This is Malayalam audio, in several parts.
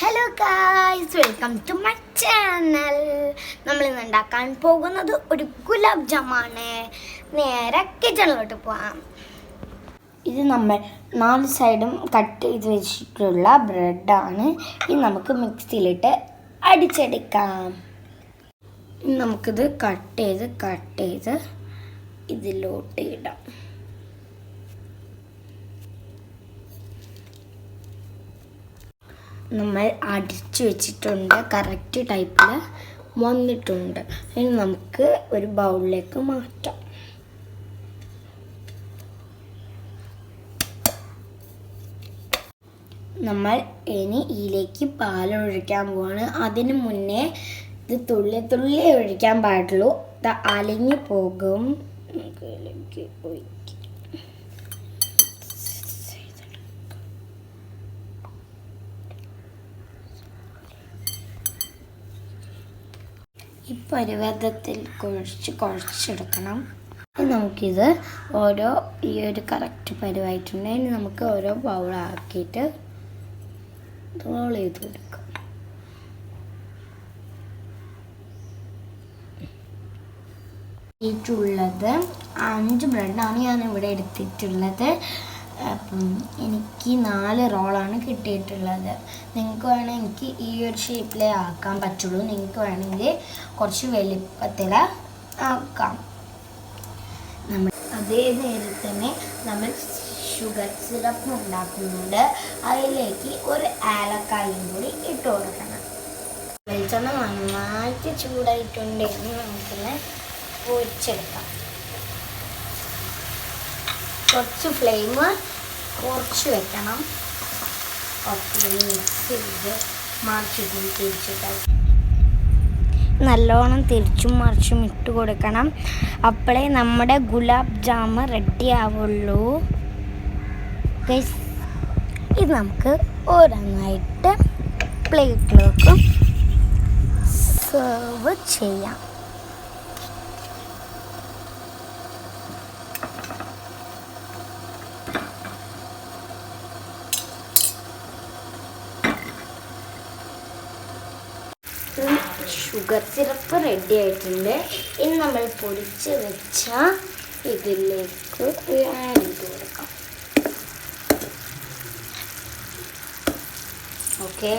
Hello guys, welcome to my channel. നമ്മൾ ഇന്ന് ഉണ്ടാക്കാൻ പോകുന്നത് ഒരു ഗുലാബ് ജാമാണ്. നേരെ കിച്ചണിലോട്ട് പോവാം. ഇത് നമ്മൾ 4 സൈഡും കട്ട് ചെയ്ത് വെച്ചിട്ടുള്ള ബ്രെഡാണ്. ഇത് നമുക്ക് മിക്സിയിലിട്ട് അടിച്ചെടുക്കാം. നമുക്കിത് കട്ട് ചെയ്ത് ഇതിലോട്ട് ഇടാം. നമ്മൾ അടിച്ചു വെച്ചിട്ടുണ്ട്, കറക്റ്റ് ടൈപ്പിൽ വന്നിട്ടുണ്ട്. ഇനി നമുക്ക് ഒരു ബൗളിലേക്ക് മാറ്റാം. നമ്മൾ ഇനി ഇതിലേക്ക് പാലൊഴിക്കാൻ പോവാണ്. അതിന് മുന്നേ ഇത് തുള്ളി ഒഴിക്കാൻ പാടുള്ളൂ, ഇത് അലിഞ്ഞു പോകും. ഇതിലേക്ക് ഒഴിക്കാം. ഈ പരുവത്തിൽ കുഴച്ചെടുക്കണം. നമുക്കിത് ഈ ഒരു കറക്റ്റ് പരുവായിട്ടുണ്ട്. ഇനി നമുക്ക് ഓരോ ബൗളാക്കിയിട്ട് റോൾ ചെയ്ത് കൊടുക്കാം. ുള്ളത് 5 ബ്രെഡാണ് ഞാനിവിടെ എടുത്തിട്ടുള്ളത്. അപ്പം എനിക്ക് 4 റോളാണ് കിട്ടിയിട്ടുള്ളത്. നിങ്ങൾക്ക് വേണമെങ്കിൽ ഈ ഒരു ഷേപ്പിലേ ആക്കാൻ പറ്റുള്ളൂ. നിങ്ങൾക്ക് വേണമെങ്കിൽ കുറച്ച് വലിപ്പത്തിൽ ആക്കാം. അതേ നേരത്തിൽ തന്നെ നമ്മൾ ഷുഗർ സിറപ്പ് ഉണ്ടാക്കുന്നുണ്ട്. അതിലേക്ക് ഒരു ഏലക്കായും കൂടി ഇട്ട് കൊടുക്കണം. വെളിച്ചെണ്ണ നന്നായിട്ട് ചൂടായിട്ടുണ്ട്. നമുക്കിന്ന് പൊരിച്ചെടുക്കാം. കുറച്ച് ഫ്ലെയിം കുറച്ച് വെക്കണം. നല്ലോണം തിരിച്ചും മറിച്ചും ഇട്ട് കൊടുക്കണം. അപ്പോഴേ നമ്മുടെ ഗുലാബ് ജാമ് റെഡി ആവുള്ളൂ. ഇത് നമുക്ക് ഓരോന്നായിട്ട് പ്ലേറ്റിലേക്ക് സെർവ് ചെയ്യാം. ഷുഗർ സിറപ്പ് റെഡി ആയിട്ടുണ്ട്. ഇനി നമ്മൾ പൊടിച്ച് വെച്ച ഇതിലേക്ക് ആഡ് ചെയ്ത് കൊടുക്കാം. ഓക്കെ,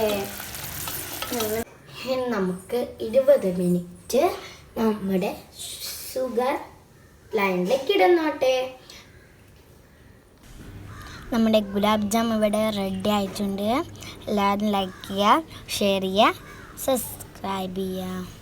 നമുക്ക് 20 മിനിറ്റ് നമ്മുടെ ഷുഗർ ലൈനിലേക്ക് ഇടുന്നോട്ടെ. നമ്മുടെ ഗുലാബ് ജാം ഇവിടെ റെഡി ആയിട്ടുണ്ട്. എല്ലാവരും ലൈക്ക് ചെയ്യുക, ഷെയർ ചെയ്യുക, സബ്സ്ക്രൈബ് ചെയ്യുക.